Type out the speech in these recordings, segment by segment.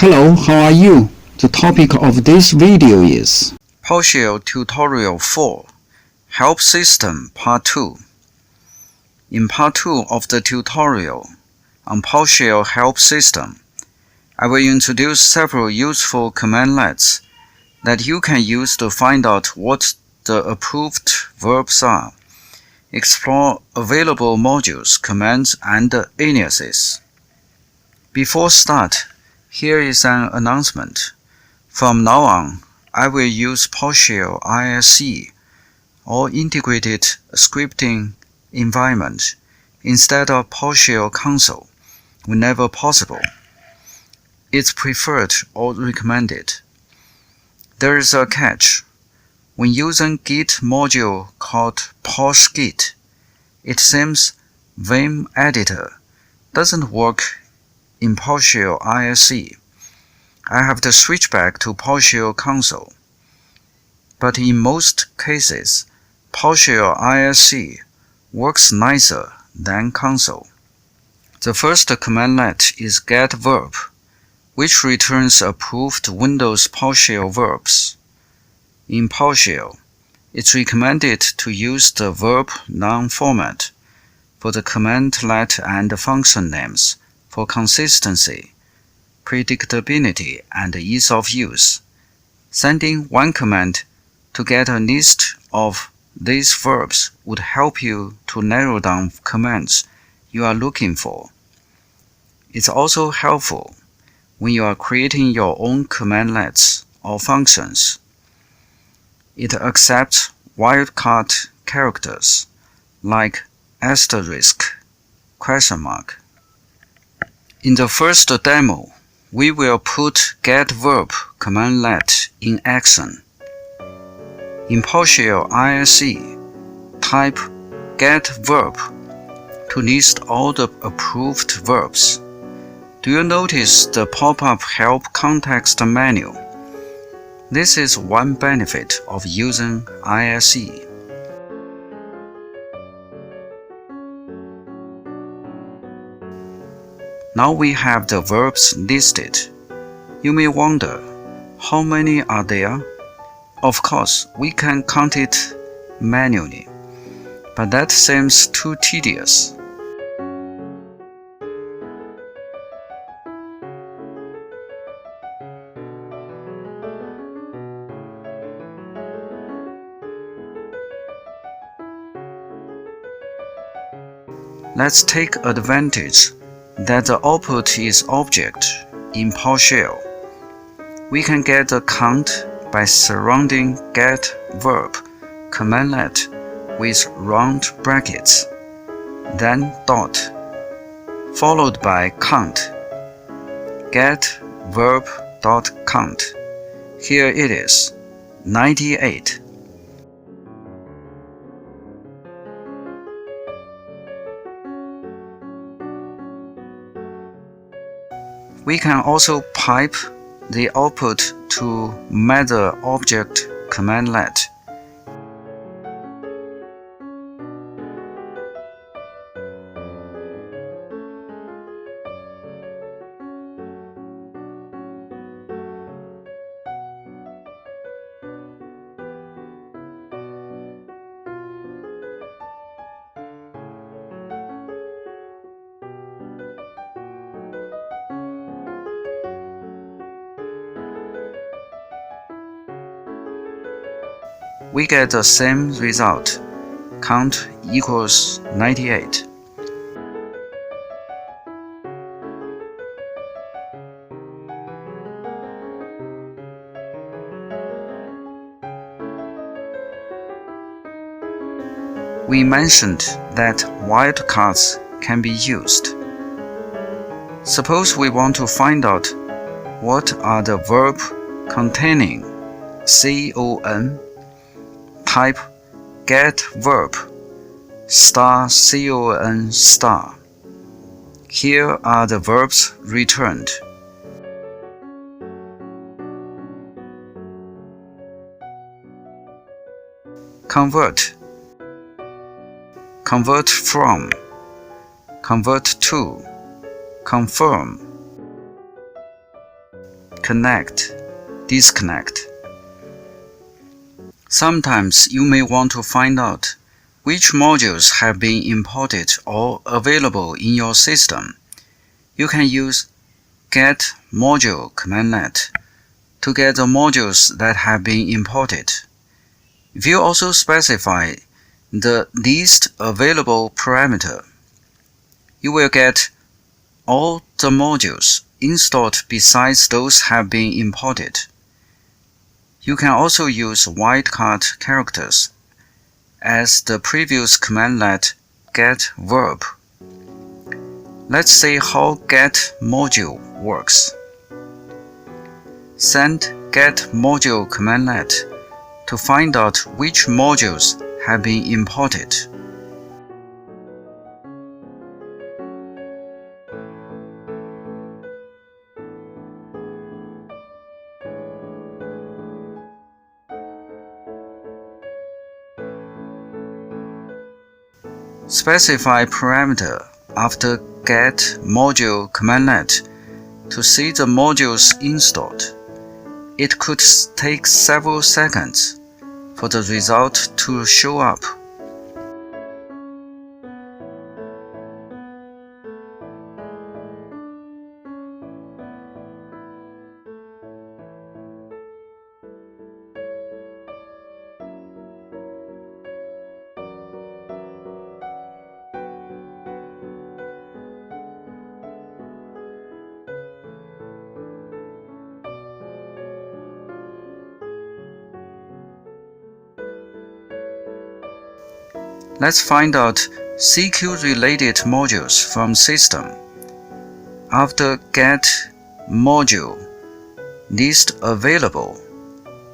Hello, how are you? The topic of this video is PowerShell Tutorial 4 Help System Part 2. In Part 2 of the tutorial on PowerShell Help System, I will introduce several useful cmdlets that you can use to find out what the approved verbs are, explore available modules, commands, and aliases. Before start, here is an announcement. From now on, I will use PowerShell ISE or Integrated Scripting Environment instead of PowerShell Console whenever possible. It's preferred or recommended. There is a catch. When using Git module called posh-git, it seems Vim editor doesn't work in PowerShell ISE. I have to switch back to PowerShell Console. But in most cases, PowerShell ISE works nicer than Console. The first cmdlet is Get-verb, which returns approved Windows PowerShell verbs. In PowerShell, it's recommended to use the Verb-Noun format for the cmdlet and function names for consistency, predictability, and ease of use. Sending one command to get a list of these verbs would help you to narrow down commands you are looking for. It's also helpful when you are creating your own cmdlets or functions. It accepts wildcard characters like asterisk, question mark. In the first demo, we will put Get-verb cmdlet in action. In PowerShell ISE, type Get-verb to list all the approved verbs. Do you notice the pop-up Help context menu? This is one benefit of using ISE. Now we have the verbs listed. You may wonder, how many are there? Of course, we can count it manually, but that seems too tedious. Let's take advantage that the output is object in PowerShell. We can get the count by surrounding Get-verb cmdlet with round brackets, then dot, followed by count, Get-verb.count. Here it is, 98. We can also pipe the output to method object cmdlet. We get the same result, count equals 98. We mentioned that wildcards can be used. Suppose we want to find out what are the verbs containing con. Type Get-verb *con*. Here are the verbs returned. Convert, convert from, convert to, confirm, connect, disconnect. Sometimes you may want to find out which modules have been imported or available in your system. You can use get-module cmdlet to get the modules that have been imported. If you also specify the least available parameter, you will get all the modules installed besides those have been imported. You can also use wildcard characters as the previous cmdlet get-verb. Let's see how get-module works. Send get-module cmdlet to find out which modules have been imported. Specify parameter after get-module cmdlet to see the modules installed. It could take several seconds for the result to show up. Let's find out CQ-related modules from system. After get-module list available,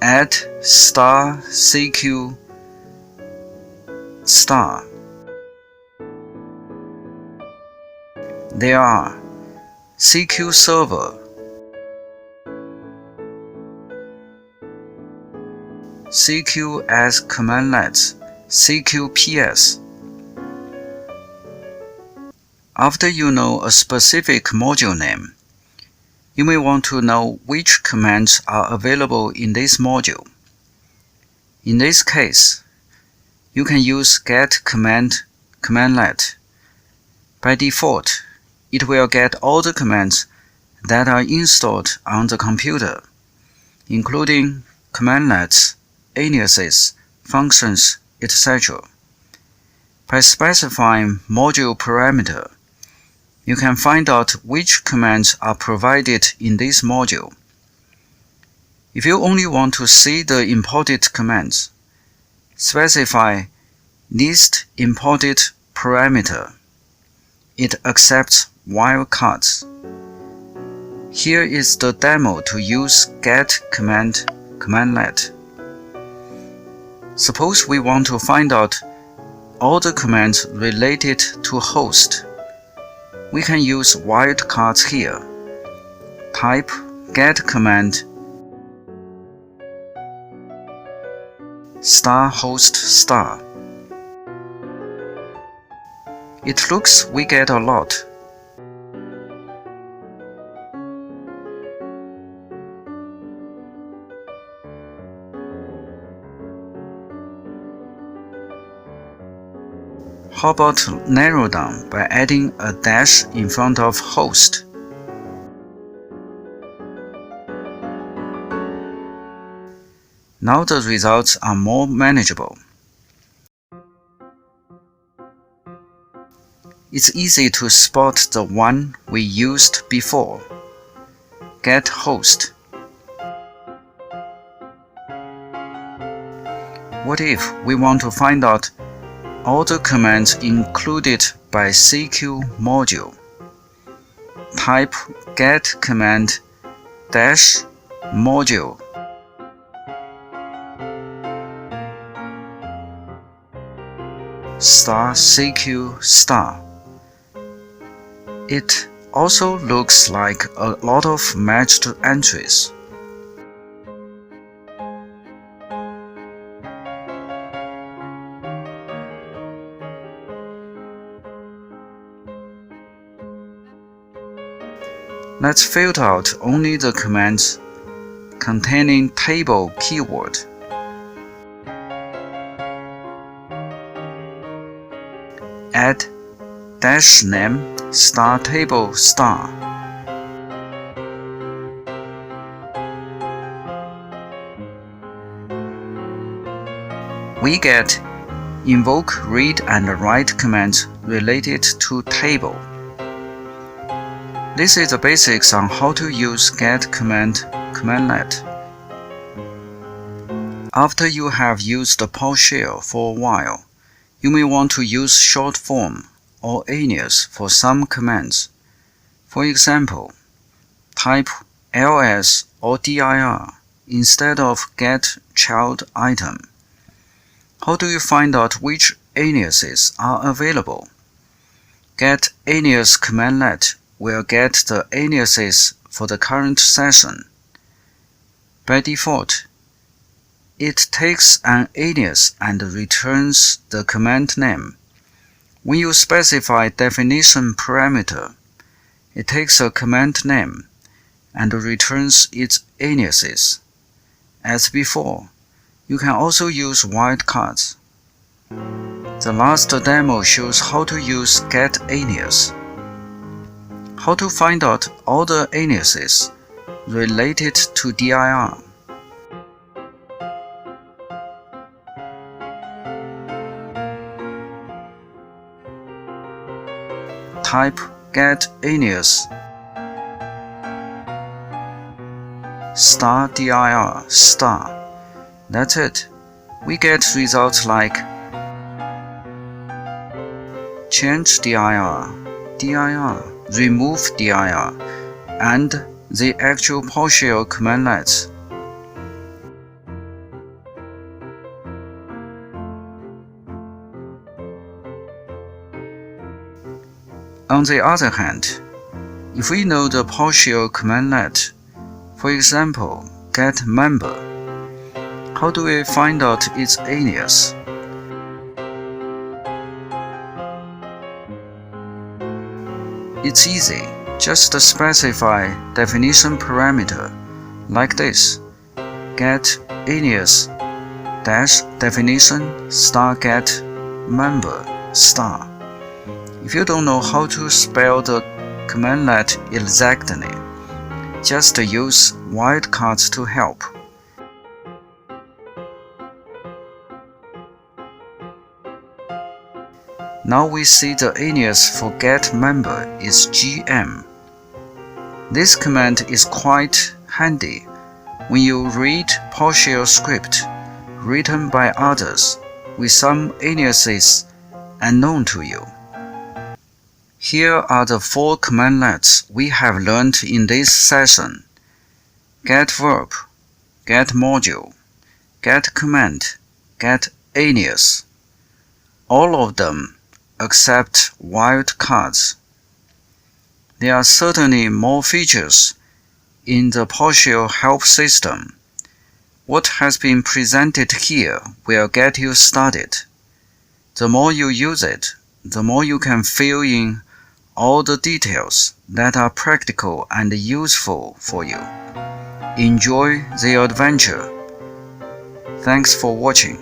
add *CQ*. There are CQ server, CQ as cmdlets, CQPS. After you know a specific module name, you may want to know which commands are available in this module. In this case, you can use get-cmdlet. By default, it will get all the commands that are installed on the computer, including cmdlets, aliases, functions, etc. By specifying module parameter, you can find out which commands are provided in this module. If you only want to see the imported commands, specify least imported parameter. It accepts wildcards. Here is the demo to use get-cmdlet. Suppose we want to find out all the commands related to host. We can use wildcards here. Type get-command *host*. It looks we get a lot. How about narrow down by adding a dash in front of host? Now the results are more manageable. It's easy to spot the one we used before. Get host. What if we want to find out all the commands included by CQ module? Type get-command -module. *CQ*. It also looks like a lot of matched entries. Let's filter out only the commands containing table keyword. Add -name *table*. We get invoke read and write commands related to table. This is the basics on how to use get commandlet. After you have used PowerShell for a while, you may want to use short form or alias for some commands. For example, type ls or dir instead of get child item. How do you find out which aliases are available? Get-alias commandlet will get the aliases for the current session. By default, it takes an alias and returns the command name. When you specify definition parameter, it takes a command name and returns its aliases. As before, you can also use wildcards. The last demo shows how to use get-alias. How to find out all the aliases related to dir. Type get-alias *dir*. That's it. We get results like change dir, remove dir, and the actual PowerShell commandlets. On the other hand, if we know the PowerShell commandlet, for example, get member, how do we find out its alias? It's easy. Just specify definition parameter like this: get alias -definition *get member *. If you don't know how to spell the commandlet exactly, just use wildcards to help. Now we see the alias for get member is gm. This command is quite handy when you read PowerShell script written by others with some aliases unknown to you. Here are the 4 commandlets we have learned in this session: get-verb, get-module, get-command, get-alias. All of them except wildcards. There are certainly more features in the PowerShell help system. What has been presented here will get you started. The more you use it, the more you can fill in all the details that are practical and useful for you. Enjoy the adventure. Thanks for watching.